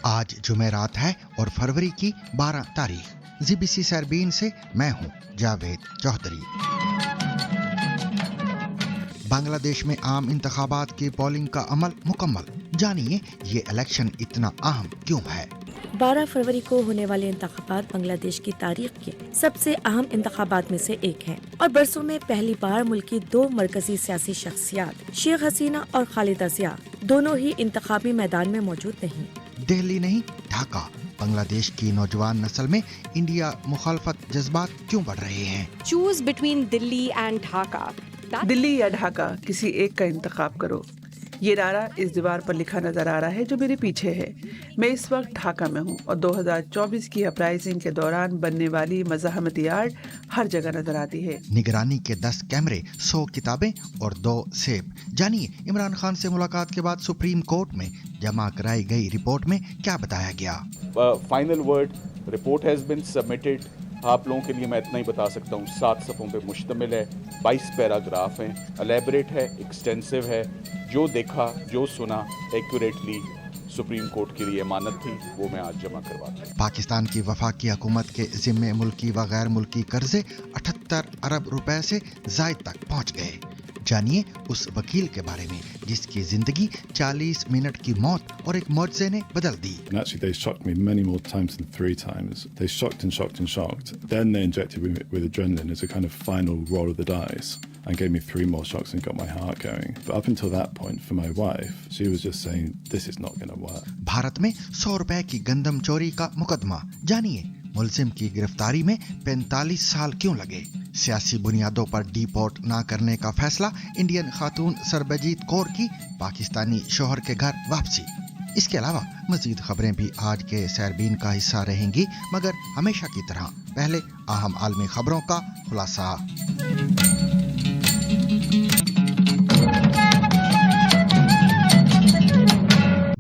आज जुमेरात है और फरवरी की 12 तारीख। ZBC सरबीन से मैं हूं जावेद चौधरी। बांग्लादेश में आम इंतखाबात की पोलिंग का अमल मुकम्मल। जानिए ये इलेक्शन इतना अहम क्यों है। 12 फरवरी को होने वाले इंतखाबात बांग्लादेश की तारीख के सबसे अहम इंतखाबात में से एक हैं और बरसों में पहली बार मुल्क की दो मरकजी सियासी शख्सियात शेख हसीना और खालिदा जिया दोनों ही इंतखाबी मैदान में मौजूद नहीं। दिल्ली नहीं ढाका। बांग्लादेश की नौजवान नस्ल में इंडिया मुखालफत जज्बात क्यों बढ़ रहे हैं। Choose between Delhi and Dhaka. Delhi या ढाका, किसी एक का इंतखाब करो। ये नारा इस दीवार पर लिखा नजर आ रहा है जो मेरे पीछे है। मैं इस वक्त ढाका में हूँ और 2024 की अपराइजिंग के दौरान बनने वाली मज़ाहमती आर्ट हर जगह नजर आती है। निगरानी के 10 कैमरे, 100 किताबें और 2 सेब। जानिए इमरान खान से मुलाकात के बाद सुप्रीम कोर्ट में जमा कराई गई रिपोर्ट में क्या बताया गया। Final word report has been submitted. आप लोगों के लिए मैं इतना ही बता सकता हूँ, 7 सफ़ों पे मुश्तमिल है, 22 पैराग्राफ हैं, एलेबरेट है, एक्सटेंसिव है। जो देखा जो सुना एक्यूरेटली सुप्रीम कोर्ट के लिए अमानत थी, वो मैं आज जमा करवा दूँ। पाकिस्तान की वफाकी हुकूमत के जिम्मे मुल्की व गैर मुल्की कर्जे 78 अरब रुपए से जायद तक पहुँच गए। जानिए उस वकील के बारे में जिसकी जिंदगी 40 मिनट की मौत और एक मुआवजे ने बदल दी। And actually they shocked me many more times than 3 times. They shocked and shocked and shocked. Then they injected me with adrenaline as a kind of final roll of the dice and gave me 3 more shocks and got my heart going. But up until that point for my wife, she was just saying this is not going to work. Bharat में 100 रुपए की गंदम चोरी का मुकदमा। जानिए मुलजिम की गिरफ्तारी में 45 साल क्यों लगे। सियासी बुनियादों पर डिपोर्ट ना करने का फैसला। इंडियन खातून सरबजीत कौर की पाकिस्तानी शोहर के घर वापसी। इसके अलावा मजीद खबरें भी आज के सरबीन का हिस्सा रहेंगी, मगर हमेशा की तरह पहले अहम आलमी खबरों का खुलासा।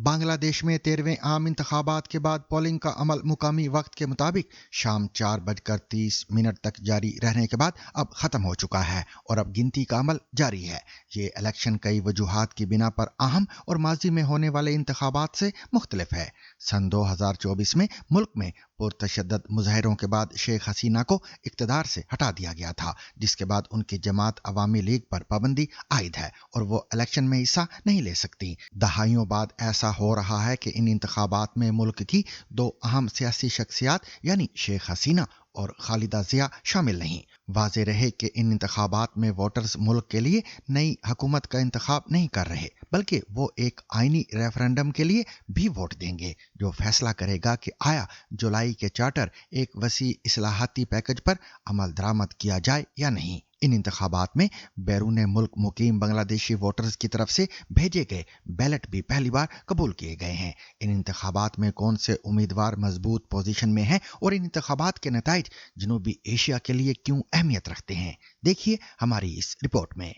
बांग्लादेश में 13वें आम इंतखाबात के बाद पोलिंग का अमल मुकामी वक्त के मुताबिक शाम 4:30 तक जारी रहने के बाद अब खत्म हो चुका है और अब गिनती का अमल जारी है। ये इलेक्शन कई वजूहात की बिना पर अहम और माजी में होने वाले इंतखाबात से मुख्तलिफ है। सन 2024 में मुल्क में पुरतशद्दद मुजाहिरों के बाद शेख हसीना को इक्तदार से हटा दिया गया था, जिसके बाद उनकी जमात अवामी लीग पर पाबंदी आयद है और वो इलेक्शन में हिस्सा नहीं ले सकती। दहाइयों बाद ऐसा हो रहा है कि इन इंतखाबात में मुल्क की 2 अहम सियासी शख्सियात यानी शेख हसीना और खालिदा जिया शामिल नहीं। वाज़ेह रहे कि इन इंतखाबात में वोटर्स मुल्क के लिए नई हुकूमत का इंतखाब नहीं कर रहे, बल्कि वो एक आईनी रेफरेंडम के लिए भी वोट देंगे जो फैसला करेगा कि आया जुलाई के चार्टर एक वसी इस्लाहाती पैकेज पर अमल दरामद किया जाए या नहीं। इन इंतखाबात में बैरून मुल्क मुकीम बांग्लादेशी वोटर्स की तरफ से भेजे गए बैलेट भी पहली बार कबूल किए गए हैं। इन इंतखाबात में कौन से उम्मीदवार मजबूत पोजीशन में हैं और इन इंतखाबात के नताइज जनूबी एशिया के लिए क्यों अहमियत रखते हैं, देखिए हमारी इस रिपोर्ट में।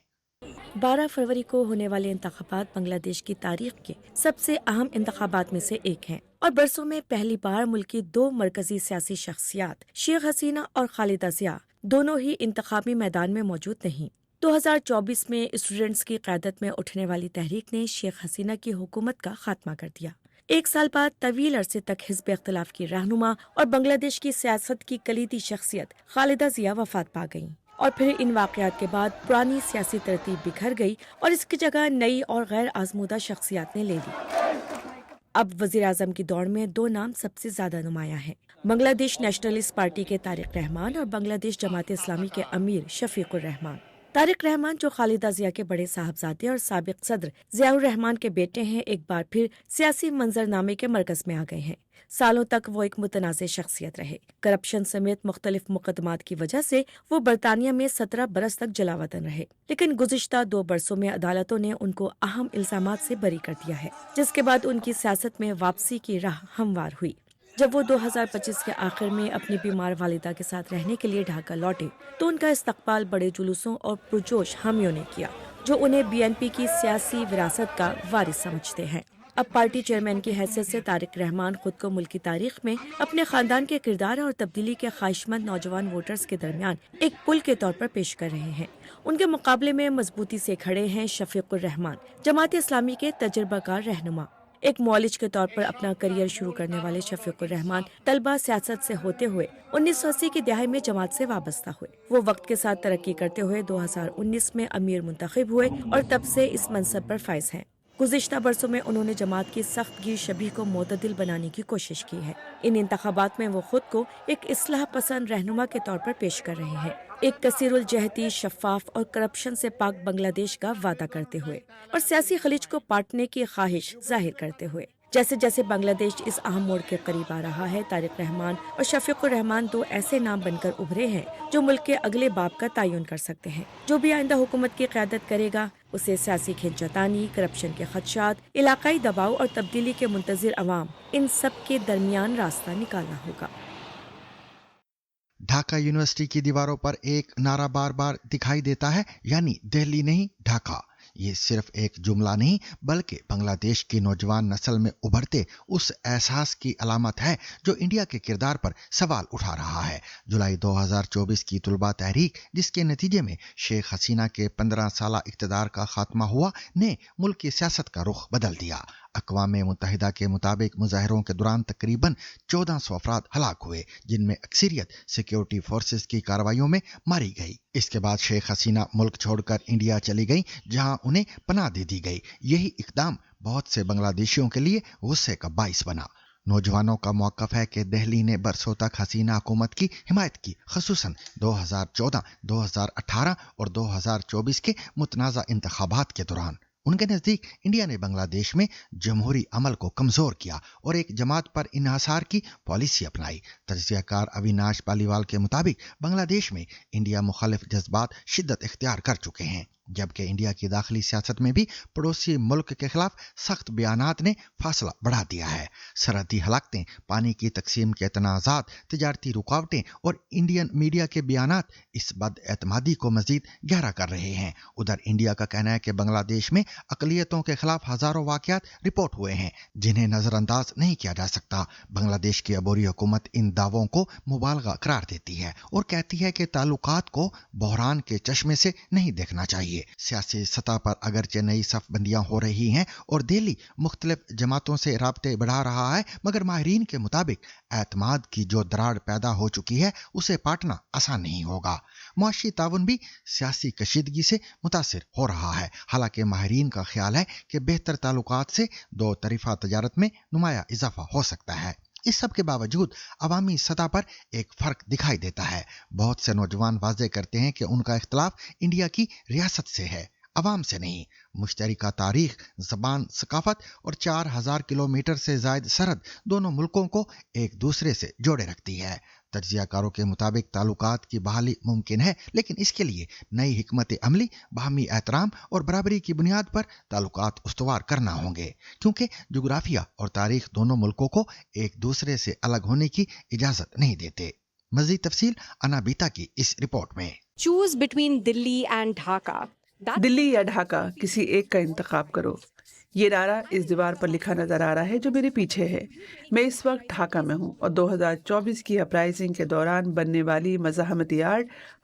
12 फरवरी को होने वाले इंतखाबात बांग्लादेश की तारीख के सबसे अहम इंतखाबात में से एक हैं और बरसों में पहली बार मुल्क की दो मरकजी सियासी शख्सियात शेख हसीना और खालिदा जिया दोनों ही इंतखाबी मैदान में मौजूद नहीं। 2024 में स्टूडेंट्स की क़यादत में उठने वाली तहरीक ने शेख हसीना की हुकूमत का खात्मा कर दिया। 1 साल बाद तवील अरसे तक हिज़्ब इख्तिलाफ की रहनुमा और बांग्लादेश की सियासत की कलीदी शख्सियत खालिदा जिया वफात पा गईं और फिर इन वाक़यात के बाद पुरानी सियासी तरतीब बिखर गई और इसकी जगह नई और गैर आजमूदा शख्सियात ने ले ली। अब वज़ीर आज़म की दौड़ में 2 नाम सबसे ज्यादा नुमाया हैं। बांग्लादेश नेशनलिस्ट पार्टी के तारिक रहमान और बांग्लादेश जमात इस्लामी के अमीर शफीकुर रहमान। तारिक रहमान जो खालिदा जिया के बड़े साहबजादे और साबिक सदर ज़ियाउर रहमान के बेटे हैं, एक बार फिर सियासी मंजरनामे के मरकज में आ गए हैं। सालों तक वो एक मुतनाज़ शख्सियत रहे। करप्शन समेत मुख्तलिफ मुकदमात की वजह से वो बरतानिया में 17 बरस तक जलावतन रहे, लेकिन गुज़िश्ता 2 बरसों में अदालतों ने उनको अहम इल्जामात से बरी कर दिया है, जिसके बाद उनकी सियासत में वापसी की राह हमवार हुई। जब वो 2025 के आखिर में अपनी बीमार वालिदा के साथ रहने के लिए ढाका लौटे तो उनका इस्तकबाल बड़े जुलूसों और पुरजोश हामियों ने किया, जो उन्हें बीएनपी की सियासी विरासत का वारिस समझते हैं। अब पार्टी चेयरमैन की हैसियत से तारिक रहमान खुद को मुल्क की तारीख में अपने खानदान के किरदार और तब्दीली के ख्वाहिशमंद नौजवान वोटर्स के दरमियान एक पुल के तौर पर पेश कर रहे हैं। उनके मुकाबले में मजबूती से खड़े हैं शफीकुर रहमान, जमात इस्लामी के तजुर्बाकार रहनुमा। ایک معالج کے طور پر اپنا کریئر شروع کرنے والے شفیق الرحمان طلبہ سیاست سے ہوتے ہوئے 1980 کی دہائی میں جماعت سے وابستہ ہوئے. وہ وقت کے ساتھ ترقی کرتے ہوئے 2019 میں امیر منتخب ہوئے اور تب سے اس منصب پر فائز ہیں. گزشتہ برسوں میں انہوں نے جماعت کی سخت گیر شبیہ کو معتدل بنانے کی کوشش کی ہے. ان انتخابات میں وہ خود کو ایک اصلاح پسند رہنما کے طور پر پیش کر رہے ہیں، ایک کثیر الجہتی، شفاف اور کرپشن سے پاک بنگلہ دیش کا وعدہ کرتے ہوئے اور سیاسی خلیج کو بانٹنے کی خواہش ظاہر کرتے ہوئے. جیسے جیسے بنگلہ دیش اس اہم موڑ کے قریب آ رہا ہے، طارق رحمان اور شفیق الرحمان دو ایسے نام بن کر ابھرے ہیں جو ملک کے اگلے باب کا تعین کر سکتے ہیں. جو بھی آئندہ حکومت کی قیادت کرے گا اسے سیاسی کھینچتانی، کرپشن کے خدشات، علاقائی دباؤ اور تبدیلی کے منتظر عوام، ان سب کے درمیان راستہ نکالنا ہوگا. ڈھاکہ یونیورسٹی کی دیواروں پر ایک نعرہ بار بار دکھائی دیتا ہے، یعنی دہلی نہیں ڈھاکہ. یہ صرف ایک جملہ نہیں بلکہ بنگلہ دیش کی نوجوان نسل میں ابھرتے اس احساس کی علامت ہے جو انڈیا کے کردار پر سوال اٹھا رہا ہے. جولائی 2024 کی طلبہ تحریک، جس کے نتیجے میں شیخ حسینہ کے 15 سالہ اقتدار کا خاتمہ ہوا، نے ملک کی سیاست کا رخ بدل دیا. اقوام متحدہ کے مطابق مظاہروں کے دوران تقریباً 1400 افراد ہلاک ہوئے، جن میں اکثریت سیکیورٹی فورسز کی کارروائیوں میں ماری گئی. اس کے بعد شیخ حسینہ ملک چھوڑ کر انڈیا چلی گئی، جہاں انہیں پناہ دے دی گئی. یہی اقدام بہت سے بنگلہ دیشیوں کے لیے غصے کا باعث بنا. نوجوانوں کا موقف ہے کہ دہلی نے برسوں تک حسینہ حکومت کی حمایت کی، خصوصاً 2014، 2018 اور 2024 کے متنازع انتخابات کے دوران. ان کے نزدیک انڈیا نے بنگلہ دیش میں جمہوری عمل کو کمزور کیا اور ایک جماعت پر انحصار کی پالیسی اپنائی. تجزیہ کار اویناش پالیوال کے مطابق بنگلہ دیش میں انڈیا مخالف جذبات شدت اختیار کر چکے ہیں، جبکہ انڈیا کی داخلی سیاست میں بھی پڑوسی ملک کے خلاف سخت بیانات نے فاصلہ بڑھا دیا ہے. سرحدی ہلاکتیں، پانی کی تقسیم کے تنازعات، تجارتی رکاوٹیں اور انڈین میڈیا کے بیانات اس بد اعتمادی کو مزید گہرا کر رہے ہیں. ادھر انڈیا کا کہنا ہے کہ بنگلہ دیش میں اقلیتوں کے خلاف ہزاروں واقعات رپورٹ ہوئے ہیں جنہیں نظر انداز نہیں کیا جا سکتا. بنگلہ دیش کی عبوری حکومت ان دعووں کو مبالغہ قرار دیتی ہے اور کہتی ہے کہ تعلقات کو بحران کے چشمے سے نہیں دیکھنا چاہیے. سیاسی سطح پر اگرچہ نئی صف بندیاں ہو رہی ہیں اور دہلی مختلف جماعتوں سے رابطے بڑھا رہا ہے، مگر ماہرین کے مطابق اعتماد کی جو دراڑ پیدا ہو چکی ہے اسے پاٹنا آسان نہیں ہوگا. معاشی تعاون بھی سیاسی کشیدگی سے متاثر ہو رہا ہے، حالانکہ ماہرین کا خیال ہے کہ بہتر تعلقات سے دو طرفہ تجارت میں نمایاں اضافہ ہو سکتا ہے. اس سب کے باوجود عوامی سطح پر ایک فرق دکھائی دیتا ہے. بہت سے نوجوان واضح کرتے ہیں کہ ان کا اختلاف انڈیا کی ریاست سے ہے، عوام سے نہیں. مشترکہ تاریخ، زبان، ثقافت اور 4000 کلومیٹر سے زائد سرحد دونوں ملکوں کو ایک دوسرے سے جوڑے رکھتی ہے. تجزیہ کاروں کے مطابق تعلقات کی بحالی ممکن ہے، لیکن اس کے لیے نئی حکمت عملی، باہمی احترام اور برابری کی بنیاد پر تعلقات استوار کرنا ہوں گے، کیونکہ جغرافیہ اور تاریخ دونوں ملکوں کو ایک دوسرے سے الگ ہونے کی اجازت نہیں دیتے. مزید تفصیل انابیتا کی اس رپورٹ میں. Choose between Delhi and Dhaka. دلی یا ڈھاکہ، کسی ایک کا انتخاب کرو. یہ نعرہ اس دیوار پر لکھا نظر آ رہا ہے جو میرے پیچھے ہے. میں اس وقت ڈھاکہ میں ہوں اور 2024 کی اپرائزنگ کے دوران بننے والی مزاحمتی آڑ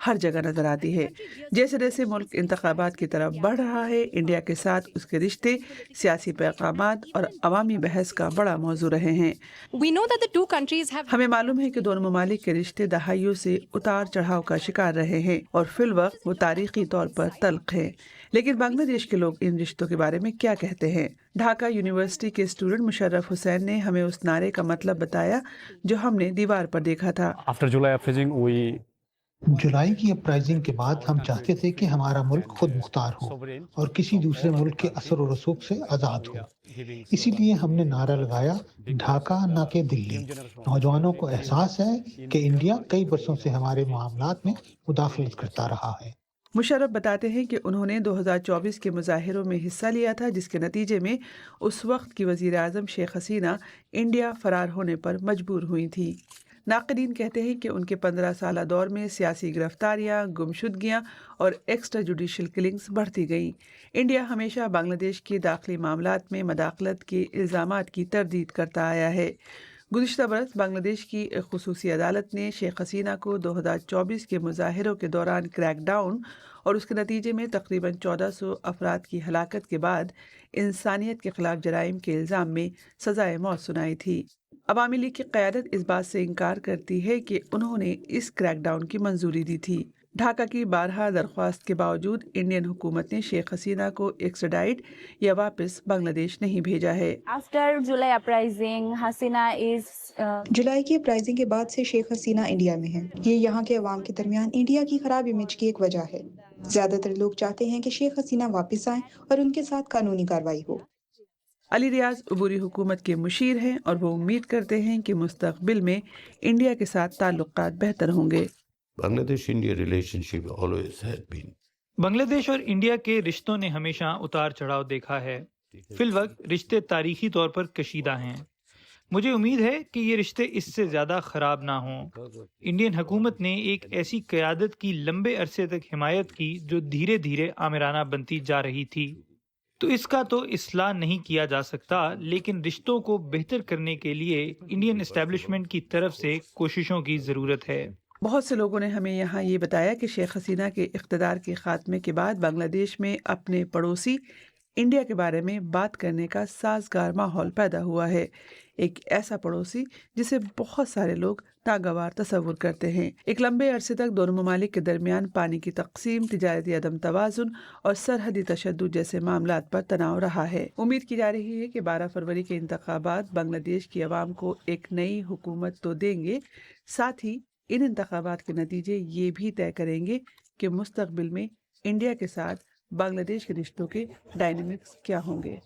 ہر جگہ نظر آتی ہے. جیسے جیسے ملک انتخابات کی طرف بڑھ رہا ہے، انڈیا کے ساتھ اس کے رشتے سیاسی پیغامات اور عوامی بحث کا بڑا موضوع رہے ہیں. We know that the two countries have ہمیں معلوم ہے کہ دونوں ممالک کے رشتے دہائیوں سے اتار چڑھاؤ کا شکار رہے ہیں اور فی الوقت وہ تاریخی طور پر تلخ ہیں. لیکن بنگلہ دیش کے لوگ ان رشتوں کے بارے میں کیا کہتے ہیں؟ ڈھاکہ یونیورسٹی کے اسٹوڈنٹ مشرف حسین نے ہمیں اس نعرے کا مطلب بتایا جو ہم نے دیوار پر دیکھا تھا. After July uprising, جولائی کی اپرائزنگ کے بعد ہم چاہتے تھے کہ ہمارا ملک خود مختار ہو اور کسی دوسرے ملک کے اثر و رسوخ سے آزاد ہو. اسی لیے ہم نے نعرہ لگایا ڈھاکہ نہ کہ دلی. نوجوانوں کو احساس ہے کہ انڈیا کئی برسوں سے ہمارے معاملات میں مداخلت کرتا رہا ہے. مشرف بتاتے ہیں کہ انہوں نے 2024 کے مظاہروں میں حصہ لیا تھا، جس کے نتیجے میں اس وقت کی وزیر اعظم شیخ حسینہ انڈیا فرار ہونے پر مجبور ہوئی تھی. ناقدین کہتے ہیں کہ ان کے 15 سالہ دور میں سیاسی گرفتاریاں، گمشدگیاں اور ایکسٹرا جوڈیشل کلنگز بڑھتی گئیں. انڈیا ہمیشہ بنگلہ دیش کے داخلی معاملات میں مداخلت کے الزامات کی تردید کرتا آیا ہے. गुज़िश्ता बरस बांग्लादेश की एक खुसूसी अदालत ने शेख हसीना को 2024 के मुजाहिरों के दौरान क्रैकडाउन और उसके नतीजे में तकरीबन 1400 अफराद की हलाकत के बाद इंसानियत के खिलाफ जराइम के इल्ज़ाम में सज़ाए मौत सुनाई थी। अवामी लीग की क़यादत इस बात से इनकार करती है कि उन्होंने इस क्रैकडाउन की मंजूरी दी थी। ढाका की 12 दरख्वास्त के बावजूद इंडियन हुकूमत ने शेख हसीना को एक्स्ट्राडाइट या वापस बांग्लादेश नहीं भेजा है। After July uprising, Hasina is जुलाई की अपराइजिंग के बाद से शेख हसीना इंडिया में है। ये यहाँ के अवाम के दरमियान इंडिया की खराब इमेज की एक वजह है। ज्यादातर लोग चाहते हैं कि शेख हसीना वापस आएं और उनके साथ कानूनी कार्रवाई हो। अली रियाज अबूरी हुकूमत के मुशीर हैं और वो उम्मीद करते हैं कि मुस्तकबिल में इंडिया के साथ ताल्लुकात बेहतर होंगे। Bangladesh India relationship always had been. Bangladesh और इंडिया के रिश्तों ने हमेशा उतार चढ़ाव देखा है। फिलवक्त रिश्ते तारीखी तौर पर कशीदा हैं। मुझे उम्मीद है कि ये रिश्ते इससे ज़्यादा ख़राब ना हों। इंडियन हुकूमत ने एक ऐसी क़यादत की लंबे अरसे तक हिमायत की जो धीरे धीरे आमिराना बनती जा रही थी, तो इसका तो इस्लाह नहीं किया जा सकता, लेकिन रिश्तों को बेहतर करने के लिए इंडियन एस्टेब्लिशमेंट की तरफ से कोशिशों की ज़रूरत है। बहुत से लोगों ने हमें यहाँ ये बताया कि शेख हसीना के इख्तिदार के खात्मे के बाद बांग्लादेश में अपने पड़ोसी इंडिया के बारे में बात करने का साजगार माहौल पैदा हुआ है। एक ऐसा पड़ोसी जिसे बहुत सारे लोग नागवार तस्वुर करते हैं। एक लंबे अरसे तक दोनों ममालिक के दरमियान पानी की तकसीम, तिजारती अदम तवाजुन और सरहदी तशद्दुद जैसे मामलात पर तनाव रहा है। उम्मीद की जा रही है कि 12 फरवरी के इंतखाबात बांग्लादेश की आवाम को एक नई हुकूमत तो देंगे, साथ ही इन इंतखाबात के नतीजे ये भी तय करेंगे कि मुस्तकबिल में इंडिया के साथ बांग्लादेश के रिश्तों के डायनामिक्स क्या होंगे।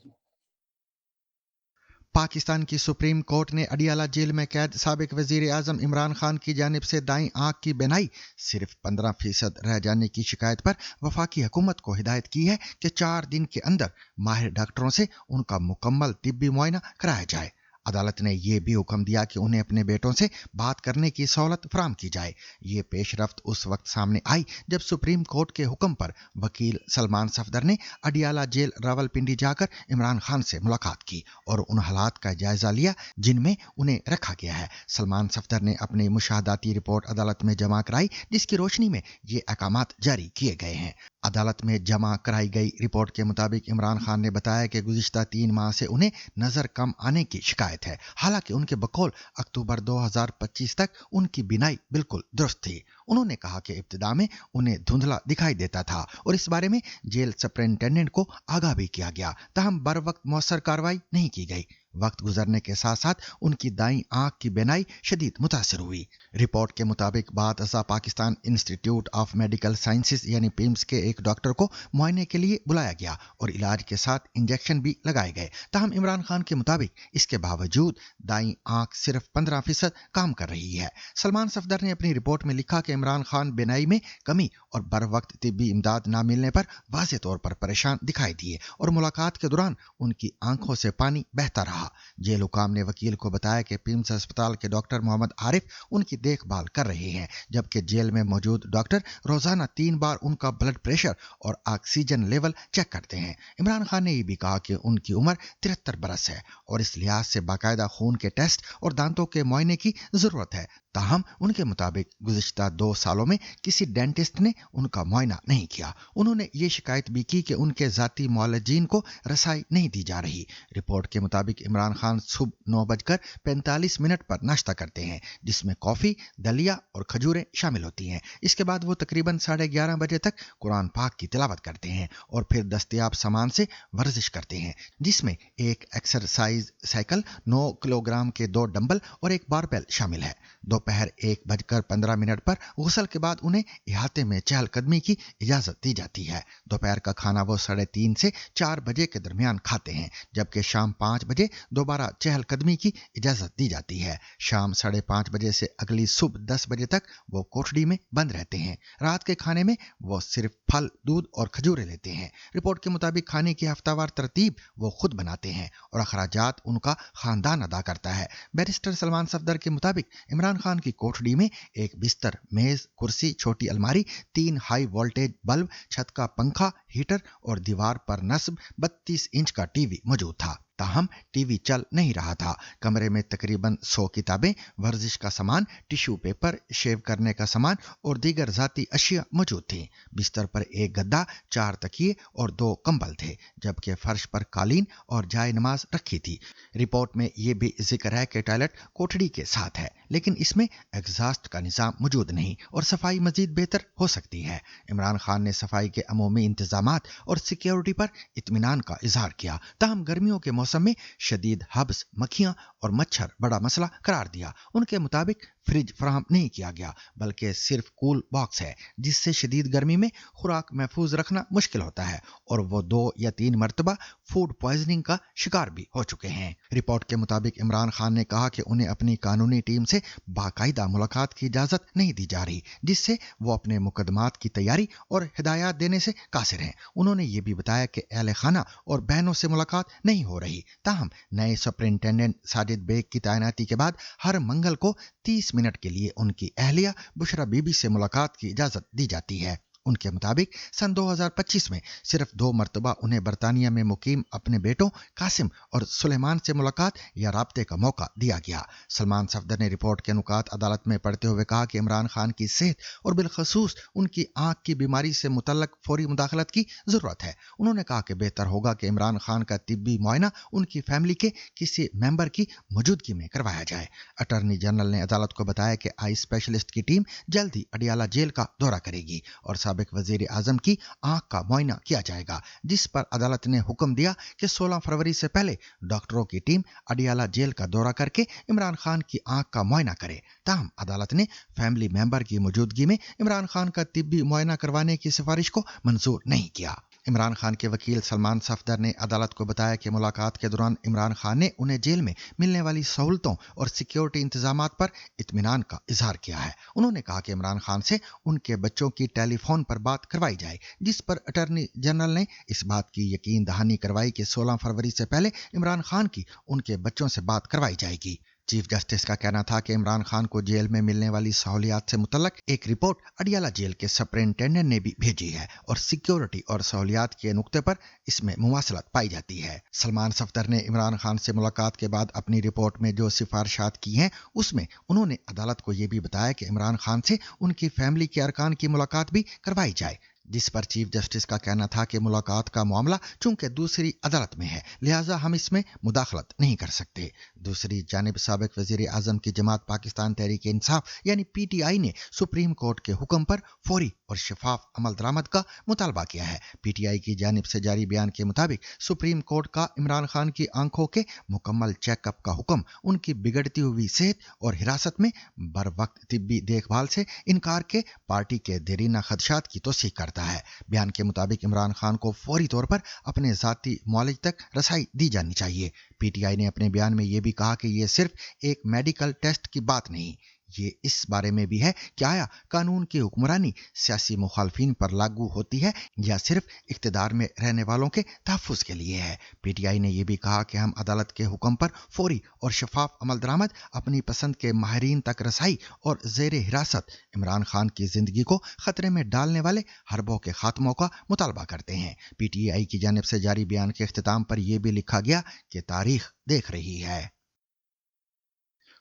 पाकिस्तान की सुप्रीम कोर्ट ने अडियाला जेल में कैद साबिक वजीर आजम इमरान खान की जानिब से दाईं आंख की बेनाई सिर्फ 15% रह जाने की शिकायत पर वफाकी हुकूमत को हिदायत की है कि 4 दिन के अंदर माहिर डॉक्टरों से उनका मुकम्मल तिब्बी मुआयना कराया जाए। अदालत ने यह भी हुक्म दिया कि उन्हें अपने बेटों से बात करने की सहूलत फराहम की जाए। ये पेशरफ्त उस वक्त सामने आई जब सुप्रीम कोर्ट के हुक्म पर वकील सलमान सफदर ने अडियाला जेल रावलपिंडी जाकर इमरान खान से मुलाकात की और उन हालात का जायजा लिया जिनमें उन्हें रखा गया है। सलमान सफदर ने अपनी मुशाहदाती रिपोर्ट अदालत में जमा कराई, जिसकी रोशनी में ये अहकामात जारी किए गए हैं। अदालत में जमा कराई गई रिपोर्ट के मुताबिक इमरान खान ने बताया कि गुज़िश्ता 3 माह से उन्हें नज़र कम आने की शिकायत है। हालांकि उनके बकौल अक्टूबर 2025 तक उनकी बीनाई बिल्कुल दुरुस्त थी। उन्होंने कहा कि इब्तिदा में उन्हें धुंधला दिखाई देता था और इस बारे में जेल सुपरिटेंडेंट को आगाह भी किया गया, ताहम बर वक्त मौसर कार्रवाई नहीं की गई। वक्त गुजरने के साथ साथ उनकी दाईं आंख की बेनाई शदीद मुतासिर हुई। रिपोर्ट के मुताबिक बाद अज़ा Pakistan Institute of Medical Sciences यानी पिम्स के एक डॉक्टर को मुआयने के लिए बुलाया गया और इलाज के साथ इंजेक्शन भी लगाए गए। ताहम इमरान खान के मुताबिक इसके बावजूद दाईं आंख सिर्फ 15% काम कर रही है। सलमान सफदर ने अपनी रिपोर्ट में लिखा कि इमरान खान बेनाई में कमी और बर वक्त तिब्बी इमदाद न मिलने पर वाज़ेह तौर पर परेशान दिखाई दिए और मुलाकात के दौरान उनकी आंखों से पानी बहता रहा। जेल हुकाम ने वकील को बताया कि पिम्स अस्पताल के डॉक्टर मोहम्मद आरिफ उनकी देखभाल कर रहे हैं, जबकि जेल में मौजूद डॉक्टर रोजाना 3 बार उनका ब्लड प्रेशर और ऑक्सीजन लेवल चेक करते हैं। इमरान खान ने यह भी कहा कि उनकी उम्र 73 बरस है और इस लिहाज से बाकायदा खून के टेस्ट और दांतों के मुआयने की जरूरत है। ताहम उनके मुताबिक गुज़िश्ता 2 सालों में किसी डेंटिस्ट ने उनका मुआयना नहीं किया। उन्होंने ये शिकायत भी की कि उनके जाती मुआलजीन को रसाई नहीं दी जा रही। रिपोर्ट के मुताबिक इमरान खान सुबह 9:45 पर नाश्ता करते हैं, जिसमें कॉफ़ी, दलिया और खजूरें शामिल होती हैं। इसके बाद वो तकरीबन 11:30 बजे तक कुरान पाक की तिलावत करते हैं और फिर दस्तयाब सामान से वर्जिश करते हैं, जिसमें एक एक्सरसाइज साइकिल, 9 किलोग्राम के 2 डंबल और एक बारबेल शामिल है। दोपहर 1:15 पर गुस्ल के बाद उन्हें इहाते में चहलकदमी की इजाज़त दी जाती है। दोपहर का खाना वो 3:30 से 4 बजे के दरमियान खाते हैं, जबकि शाम 5 बजे दोबारा चहलकदमी की इजाज़त दी जाती है। शाम 5:30 बजे से अगली सुबह 10 बजे तक वो कोठड़ी में बंद रहते हैं। रात के खाने में वो सिर्फ फल, दूध और खजूरें लेते हैं। रिपोर्ट के मुताबिक खाने की हफ्तावार तरतीब वो खुद बनाते हैं और अखराजात उनका खानदान अदा करता है। बैरिस्टर सलमान सफदर के मुताबिक इमरान खान की कोठड़ी में एक बिस्तर, मेज, कुर्सी, छोटी अलमारी, 3 हाई वोल्टेज बल्ब, छत का पंखा, हीटर और दीवार पर नस्ब 32 इंच का टीवी मौजूद था। ताहम टीवी चल नहीं रहा था। कमरे में तकरीबन 100 किताबें, वर्जिश का सामान, टिश्यू पेपर, शेव करने का सामान और दीगर जाती अशिया मौजूद थी। बिस्तर पर एक गद्दा, 4 तकिए और 2 कंबल थे, जबकि फर्श पर कालीन और जाए नमाज रखी थी। रिपोर्ट में यह भी जिक्र है कि टॉयलेट कोठड़ी के साथ है, लेकिन इसमें एग्जॉस्ट का निजाम मौजूद नहीं और सफाई मजीद बेहतर हो सकती है। इमरान खान ने सफाई के अमूमी इंतजामात और सिक्योरिटी पर इत्मीनान का इजहार किया। ताहम गर्मियों के मौसम में शदीद हब्स, मक्खियां और मच्छर बड़ा मसला करार दिया। उनके मुताबिक फ्रिज फराहम नहीं किया गया, बल्कि सिर्फ कूल बॉक्स है, जिससे शदीद गर्मी में खुराक महफूज रखना मुश्किल होता है और वो 2 या 3 मरतबा फूड पॉइजनिंग का शिकार भी हो चुके हैं। रिपोर्ट के मुताबिक इमरान खान ने कहा कि उन्हें अपनी कानूनी टीम से बाकायदा मुलाकात की इजाजत नहीं दी जा रही, जिससे वो अपने मुकदमात की तैयारी और हिदायत देने से कासिर हैं। उन्होंने ये भी बताया कि अहले खाना और बहनों से मुलाकात नहीं हो रही। ताहम नए सुपरिंटेंडेंट साजिद बेग की तैनाती के बाद हर मंगल को 30 मिनट के लिए उनकी अहलिया बुशरा बीबी से मुलाकात की इजाजत दी जाती है। उनके मुताबिक सन 2025 में सिर्फ 2 मरतबा उन्हें बरतानिया में मुकीम अपने बेटों कासिम और सुलेमान से मुलाकात या राब्ते का मौका दिया गया। सलमान सफदर ने रिपोर्ट के नुकात अदालत में पढ़ते हुए कहा कि इमरान खान की सेहत और बिलखसूस उनकी आंख की बीमारी से मुतल्लक फौरी मुदाखलत की जरूरत है। उन्होंने कहा कि बेहतर होगा कि इमरान खान का तिब्बी मुआयना उनकी फैमिली के किसी मेंबर की मौजूदगी में करवाया जाए। अटॉर्नी जनरल ने अदालत को बताया कि आई स्पेशलिस्ट की टीम जल्द ही अडियाला जेल का दौरा करेगी और साबिक वजीर आजम की आंख का मुआयना किया जाएगा, जिस पर अदालत ने हुक्म दिया कि 16 फरवरी से पहले डॉक्टरों की टीम अडियाला जेल का दौरा करके इमरान खान की आंख का मुआयना करे। ताहम अदालत ने फैमिली मेंबर की मौजूदगी में इमरान खान का तिब्बी मुआयना करवाने की सिफारिश को मंजूर नहीं किया। इमरान खान के वकील सलमान सफदर ने अदालत को बताया कि मुलाकात के दौरान इमरान खान ने उन्हें जेल में मिलने वाली सहूलतों और सिक्योरिटी इंतजामात पर इत्मीनान का इजहार किया है। उन्होंने कहा कि इमरान खान से उनके बच्चों की टेलीफोन पर बात करवाई जाए, जिस पर अटॉर्नी जनरल ने इस बात की यकीन दहानी करवाई कि 16 फरवरी से पहले इमरान खान की उनके बच्चों से बात करवाई जाएगी। चीफ जस्टिस का कहना था कि इमरान खान को जेल में मिलने वाली सहूलियात से मुतल्लक एक रिपोर्ट अडियाला जेल के सुपरिंटेंडेंट ने भी भेजी है और सिक्योरिटी और सहूलियात के नुक्ते पर इसमें मुमासलत पाई जाती है। सलमान सफदर ने इमरान खान से मुलाकात के बाद अपनी रिपोर्ट में जो सिफारिशात की हैं, उसमें उन्होंने अदालत को यह भी बताया कि इमरान खान से उनकी फैमिली के अरकान की मुलाकात भी करवाई जाए, जिस पर चीफ जस्टिस का कहना था कि मुलाकात का मामला चूंकि दूसरी अदालत में है, लिहाजा हम इसमें मुदाखलत नहीं कर सकते। दूसरी जानिब साबिक वजीर आजम की जमात पाकिस्तान तहरीक इंसाफ यानी PTI ने सुप्रीम कोर्ट के हुक्म पर फौरी और शफाफ अमल दरामद का मुतालबा किया है। PTI की जानिब से जारी बयान के मुताबिक सुप्रीम कोर्ट का इमरान खान की आंखों के मुकम्मल चेकअप का हुक्म उनकी बिगड़ती हुई सेहत और हिरासत में बर वक्त तिब्बी देखभाल से इनकार के पार्टी के देरीना खदशात की तौसीक करता है। बयान के मुताबिक इमरान खान को फौरी तौर पर अपने जाती मुआलिज तक रसाई दी जानी चाहिए। PTI ने अपने बयान में यह भी कहा कि यह सिर्फ एक मेडिकल टेस्ट की बात नहीं, ये इस बारे में भी है कि आया कानून की हुक्मरानी सियासी मुखालफिन पर लागू होती है या सिर्फ इख्तिदार में रहने वालों के तहफ्फुज़ के लिए है। PTI ने यह भी कहा कि हम अदालत के हुक्म पर फौरी और शफाफ अमल दरामद, अपनी पसंद के माहिरीन तक रसाई और ज़ेर हिरासत इमरान खान की जिंदगी को खतरे में डालने वाले हरबों के खात्मों का मुतालबा करते हैं। PTI की जानिब से जारी बयान के इख्तिताम पर यह भी लिखा गया कि तारीख देख रही है।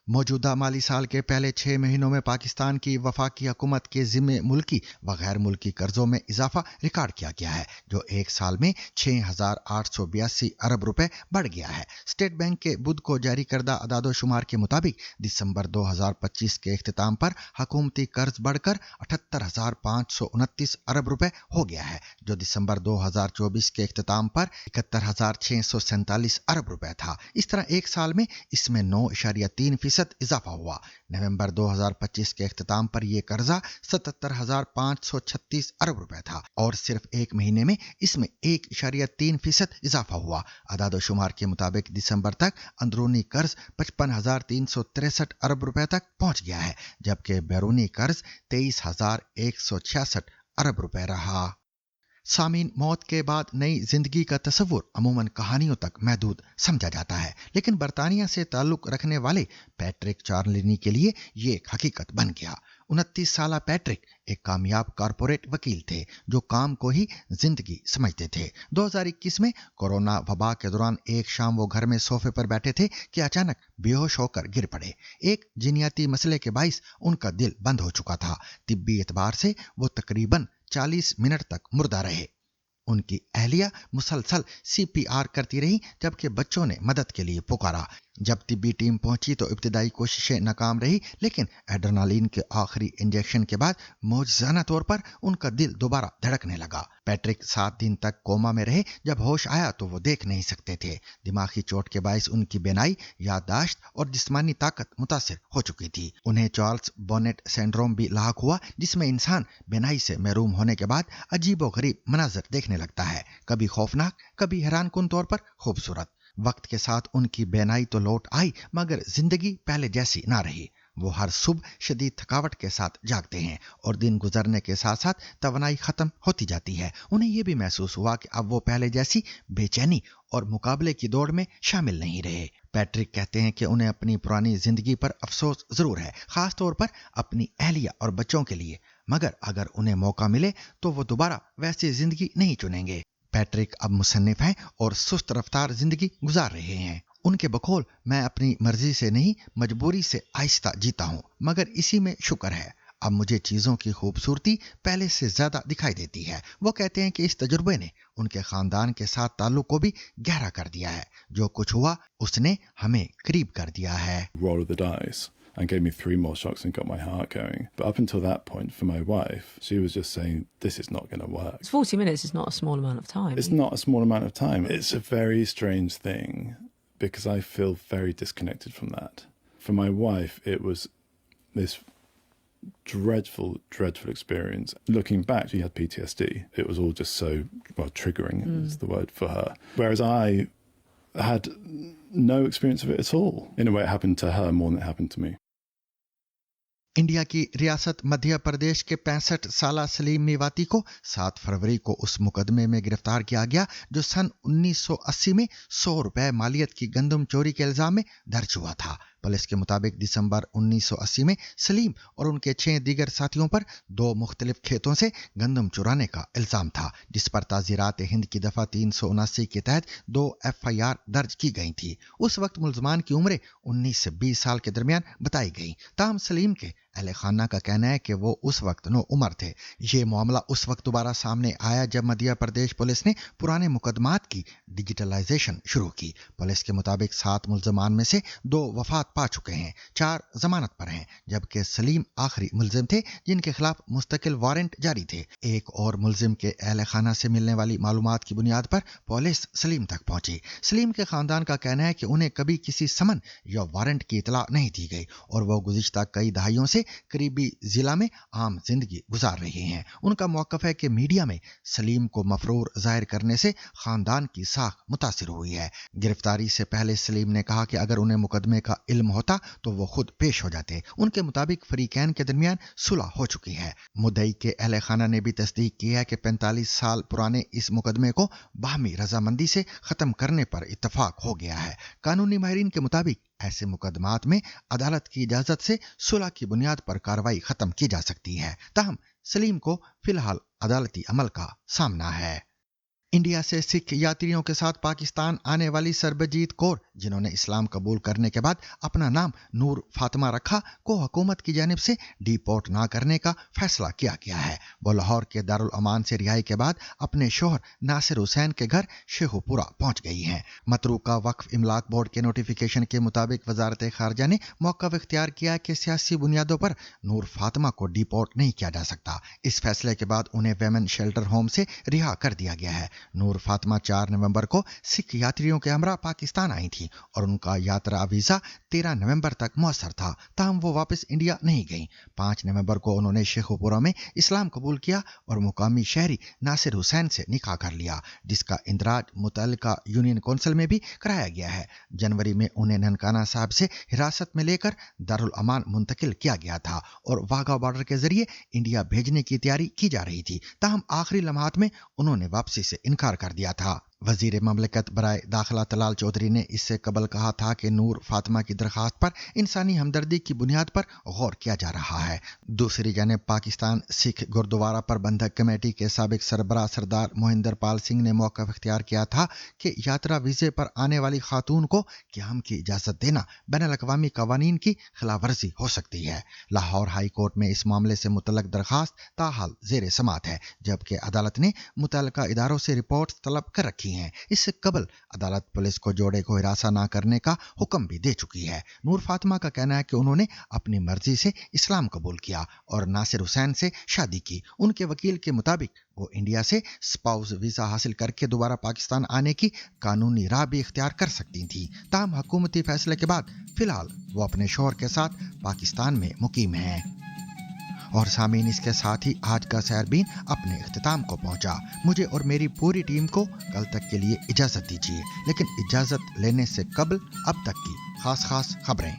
मौजूदा माली साल के पहले 6 महीनों में पाकिस्तान की वफाकी हुकूमत के जिम्मे मुल्की व गैर मुल्की कर्जों में इजाफा रिकॉर्ड किया गया है, जो एक साल में 6,882 अरब रुपए बढ़ गया है। स्टेट बैंक के बुध को जारी करदा अदादोशुमार के मुताबिक दिसंबर 2025 के इख्तिताम पर हुकूमती कर्ज बढ़कर 78,529 अरब रुपए हो गया है, जो दिसंबर 2024 के इख्तिताम पर 71,647 अरब रुपए था। इस तरह एक साल में इसमें 9.3% इजाफा हुआ। नवंबर 2025 के इख्तिताम पर यह कर्जा 77,536 अरब रुपए था और सिर्फ एक महीने में इसमें 1.3% इजाफा हुआ। अदादोशुमार के मुताबिक दिसंबर तक अंदरूनी कर्ज 55,363 अरब रुपए तक पहुंच गया है, जबकि बैरूनी कर्ज 23,166 अरब रुपए रहा। सामीन, मौत के बाद नई जिंदगी का तस्वुर अमूमन कहानियों तक महदूद समझा जाता है, लेकिन बरतानिया से ताल्लुक रखने वाले पैट्रिक चार्लिनी के लिए ये एक हकीकत बन गया। 29 साला पैट्रिक एक कामयाब कारपोरेट वकील थे जो काम को ही जिंदगी समझते थे। 2021 में कोरोना वबा के दौरान एक शाम वो घर में सोफे पर बैठे थे कि अचानक बेहोश होकर गिर पड़े। एक जिनियाती मसले के बाइस उनका दिल बंद हो चुका था। तिब्बी एतबार से वो तकरीबन 40 मिनट तक मुर्दा रहे। उनकी अहलिया मुसलसल CPR करती रही जबकि बच्चों ने मदद के लिए पुकारा। जब तिब्बी टीम पहुंची तो इब्तिदाई कोशिशें नाकाम रही, लेकिन एड्रेनालिन के आखिरी इंजेक्शन के बाद मौजज़ाना तौर पर उनका दिल दोबारा धड़कने लगा। पैट्रिक 7 दिन तक कोमा में रहे। जब होश आया तो वो देख नहीं सकते थे। दिमागी चोट के बायस उनकी बेनाई, याददाश्त और जिस्मानी ताकत मुतासिर हो चुकी थी। उन्हें चार्ल्स बॉनेट सिंड्रोम भी लाहक हुआ, जिसमें इंसान बेनाई से महरूम होने के बाद अजीबोगरीब मनाजर देखने लगता है, कभी खौफनाक, कभी हैरानकुन तौर पर खूबसूरत। वक्त के साथ उनकी बेनाई तो लौट आई, मगर जिंदगी पहले जैसी ना रही। वो हर सुबह शदीद थकावट के साथ जागते हैं और दिन गुजरने के साथ साथ तवानाई खत्म होती जाती है। उन्हें यह भी महसूस हुआ कि अब वो पहले जैसी बेचैनी और मुकाबले की दौड़ में शामिल नहीं रहे। पैट्रिक कहते हैं कि उन्हें अपनी पुरानी जिंदगी पर अफसोस जरूर है, खास तौर पर अपनी अहलिया और बच्चों के लिए, मगर अगर उन्हें मौका मिले तो वो दोबारा वैसी जिंदगी नहीं चुनेंगे। पैट्रिक अब मुसन्निफ हैं और सुस्त रफ्तार जिंदगी गुजार रहे हैं। उनके बकौल, मैं अपनी मर्जी से नहीं मजबूरी से आहिस्ता जीता हूँ, मगर इसी में शुक्र है। अब मुझे चीज़ों की खूबसूरती पहले से ज़्यादा दिखाई देती है। वो कहते हैं कि इस तजुर्बे ने उनके ख़ानदान के साथ ताल्लुक़ को भी गहरा कर दिया है। जो कुछ हुआ उसने हमें करीब कर दिया है। Roll of the dice and gave me 3 more shocks and got my heart going. But up until that point, for my wife, she was just saying, this is not going to work. 40 minutes is not a small amount of time. It's not a small amount of time. It's a very strange thing because I feel very disconnected from that. For my wife, it was this dreadful, dreadful experience. Looking back, she had PTSD. It was all just so, well, triggering is the word for her. Whereas I had no experience of it at all. In a way, it happened to her more than it happened to me. India की रियासत मध्य प्रदेश के 65 साला सलीम मेवाती को 7 फरवरी को उस मुकदमे में गिरफ्तार किया गया जो सन 1980 में 100 रुपए मालियत की गंदम चोरी के इल्जाम में दर्ज हुआ था। पुलिस के मुताबिक दिसंबर 1980 में सलीम और उनके 6 दीगर साथियों पर 2 मुख्तलिफ खेतों से गंदम चुराने का इल्जाम था, जिस पर ताज़ीरात हिंद की दफ़ा 379 के तहत 2 FIR दर्ज की गई थी। उस वक्त मुल्ज़मान की उम्रें 19 से 20 साल के दरमियान बताई गई। ताहम सलीम के अहले खाना का कहना है कि वो उस वक्त नो उम्र थे। ये मामला उस वक्त दोबारा सामने आया जब मध्य प्रदेश पुलिस ने पुराने मुकदमात की डिजिटलाइजेशन शुरू की। पुलिस के मुताबिक 7 मुल्ज़मान में से 2 वफात पा चुके हैं, 4 जमानत पर हैं, जबकि सलीम आखिरी मुल्जिम थे जिनके खिलाफ मुस्तकिल वारंट जारी थे। एक और मुल्जिम के अहले खाना से मिलने वाली मालूमात की बुनियाद पर पुलिस सलीम तक पहुंची। सलीम के खानदान का कहना है कि उन्हें कभी किसी समन या वारंट की इतला नहीं दी गई और वो गुज़िश्ता कई दहाइयों से करीबी जिला में आम जिंदगी गुजार रहे हैं। उनका मौक़िफ़ है कि मीडिया में सलीम को मफरूर जाहिर करने से खानदान की साख मुतासिर हुई है। गिरफ्तारी से पहले सलीम ने कहा कि अगर उन्हें मुकदमे का इल्म होता तो वो खुद पेश हो जाते। उनके मुताबिक फरीकैन के दरमियान सुलह हो चुकी है। मुद्दई के अहले खाना ने भी तस्दीक की है कि 45 साल पुराने इस मुकदमे को बाहमी रजामंदी से खत्म करने पर इत्तफाक हो गया है। कानूनी माहिरीन के मुताबिक ऐसे मुकदमात में अदालत की इजाजत से सुलह की बुनियाद पर कार्रवाई खत्म की जा सकती है। ताहम सलीम को फिलहाल अदालती अमल का सामना है। इंडिया से सिख यात्रियों के साथ पाकिस्तान आने वाली सरबजीत कौर, जिन्होंने इस्लाम कबूल करने के बाद अपना नाम नूर फातिमा रखा, को हुकूमत की जानिब से डिपोर्ट ना करने का फैसला किया गया है। वो लाहौर के दारुल अमान से रिहाई के बाद अपने शोहर नासिर हुसैन के घर शेखुपुरा पहुंच गई हैं। मतरूका वक्फ इमलाक बोर्ड के नोटिफिकेशन के मुताबिक वजारत खारजा ने मौक़िफ़ इख्तियार किया कि सियासी बुनियादों पर नूर फातिमा को डिपोर्ट नहीं किया जा सकता। इस फैसले के बाद उन्हें वेमेन शेल्टर होम से रिहा कर दिया गया है। नूर फातिमा 4 नवंबर को सिख यात्रियों के हमरा पाकिस्तान आई थी और उनका यात्रा वीज़ा 13 नवंबर तक मौसर था, ताहम वो वापस इंडिया नहीं गईं। 5 नवंबर को उन्होंने शेखुपुरा में इस्लाम कबूल किया और मुकामी शहरी नासिर हुसैन से निकाह कर लिया, जिसका इंदराज मुतल्लिका यूनियन कौंसिल में भी कराया गया है। जनवरी में उन्हें ननकाना साहब से हिरासत में लेकर दारुल अमान मुंतकिल किया गया था और वाघा बॉर्डर के जरिए इंडिया भेजने की तैयारी की जा रही थी, ताहम आखिरी लम्हात में उन्होंने वापसी से इनकार कर दिया था। वजीर ममलिकत बराए दाखिला तलाल चौधरी ने इससे कबल कहा था कि नूर फातिमा की दरखास्त पर इंसानी हमदर्दी की बुनियाद पर गौर किया जा रहा है। दूसरी जानिब पाकिस्तान सिख गुरुद्वारा प्रबंधक कमेटी के साबिक सरबराह सरदार मोहिंदर पाल सिंह ने मौक़िफ़ इख्तियार किया था कि यात्रा वीज़े पर आने वाली खातून को क़याम की इजाज़त देना बैनुल-अक़वामी क़वानीन की खिलाफ वर्जी हो सकती है। लाहौर हाई कोर्ट में इस मामले से मुतल्लक दरखास्त ताहाल ज़ेर समात है, जबकि अदालत ने मुतल्लिका इदारों से रिपोर्ट तलब कर रखी हैं। इससे कबल अदालत पुलिस को जोड़े को हिरासा न करने का हुक्म भी दे चुकी है। नूर फातिमा का कहना है कि उन्होंने अपनी मर्जी से इस्लाम कबूल किया और नासिर हुसैन से शादी की। उनके वकील के मुताबिक वो इंडिया से स्पाउस वीज़ा हासिल करके दोबारा पाकिस्तान आने की कानूनी राह भी इख्तियार कर सकती थी। ताहम हुकूमती फैसले के बाद फिलहाल वो अपने शौहर के साथ पाकिस्तान में मुकीम हैं। और सामीन, इसके साथ ही आज का सैरबीन अपने इख्तिताम को पहुंचा। मुझे और मेरी पूरी टीम को कल तक के लिए इजाज़त दीजिए, लेकिन इजाज़त लेने से कबल अब तक की खास खबरें।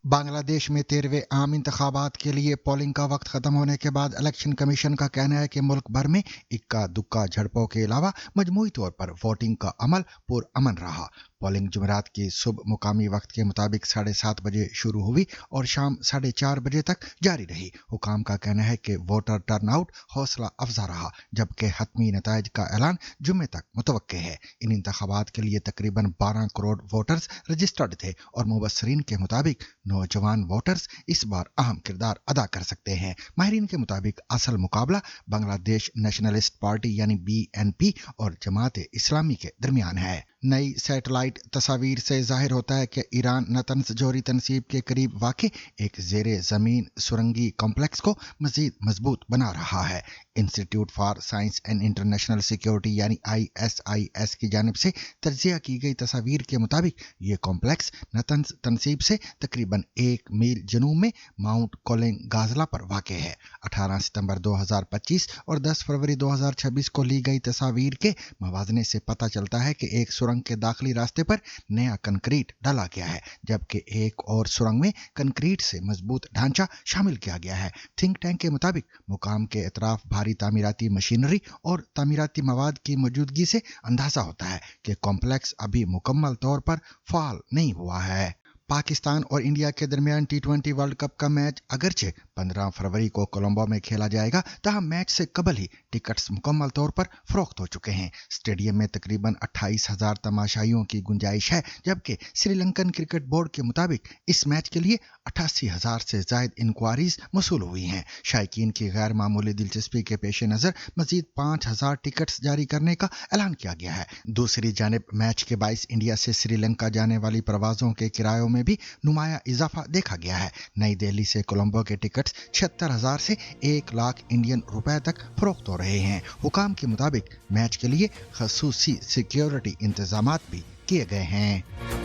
बांग्लादेश में 13वें आम इंतखाबात के लिए पोलिंग का वक्त खत्म होने के बाद इलेक्शन कमीशन का कहना है कि मुल्क भर में इक्का दुक्का झड़पों के अलावा मजमूई तौर पर वोटिंग का अमल पुरअमन रहा। पोलिंग जुमेरात की सुबह मुकामी वक्त के मुताबिक 7:30 बजे शुरू हुई और शाम 4:30 बजे तक जारी रही। हुकाम का कहना है कि वोटर टर्नआउट हौसला अफजा रहा, जबकि हतमी नताइज का ऐलान जुम्मे तक मुतवक्के है। इन इंतखाबात के लिए तकरीबन 12 करोड़ वोटर्स रजिस्टर्ड थे और मुबस्सरीन के मुताबिक नौजवान वोटर्स इस बार अहम किरदार अदा कर सकते हैं। माहिरीन के मुताबिक असल मुकाबला बांग्लादेश नेशनलिस्ट पार्टी यानी BNP और जमात इस्लामी के दरमियान है। नई सैटेलाइट तस्वीर से जाहिर होता है कि ईरान नतंज जोहरी तनसीब के करीब वाक़े एक ज़ेरे ज़मीन सुरंगी कॉम्प्लेक्स को मज़ीद मजबूत बना रहा है। Institute for science and international security यानी ISIS की जानिब से तज्ज़िया की गई तस्वीर के मुताबिक ये कॉम्प्लेक्स नतंज तनसीब से तकरीबन 1 मील जनूब में माउंट कोलिंग गाजला पर वाक़े है। 18 सितंबर 2025 और 10 फरवरी 2026 को ली गई तस्वीर के मवाज़ने से पता चलता है कि एक सुरंग के दाखिली रास्ते पर नया कंक्रीट डाला गया है, जबकि एक और सुरंग में कंक्रीट से मजबूत ढांचा शामिल किया गया है। थिंक टैंक के मुताबिक मुकाम के अतराफ भारी तामीराती मशीनरी और तामीराती मवाद की मौजूदगी से अंदाजा होता है कि कॉम्प्लेक्स अभी मुकम्मल तौर पर फाल नहीं हुआ है। पाकिस्तान और इंडिया के दरमियान T20 वर्ल्ड कप का मैच अगरचे 15 फरवरी को कोलंबो में खेला जाएगा, ताहम मैच से कबल ही टिकट्स मुकम्मल तौर पर फरोख्त हो चुके हैं। स्टेडियम में तकरीबन 28,000 तमाशाइयों की गुंजाइश है, जबकि श्रीलंकन क्रिकेट बोर्ड के मुताबिक इस मैच के लिए 88,000 से ज़ायद इंक्वायरीज मसूल हुई हैं। शायकीन की गैर मामूली दिलचस्पी के पेश नज़र मजीद 5,000 टिकट्स जारी करने का ऐलान किया गया है। दूसरी जानिब मैच के बाइस इंडिया से श्रीलंका जाने वाली प्रवासों के किरायों में भी नुमाया इजाफा देखा गया है। नई दिल्ली से कोलंबो के टिकट्स 76,000 से 1 लाख इंडियन रुपए तक फरोख्त हो रहे हैं। हुकाम के मुताबिक मैच के लिए खसूसी सिक्योरिटी इंतजामात भी किए गए हैं।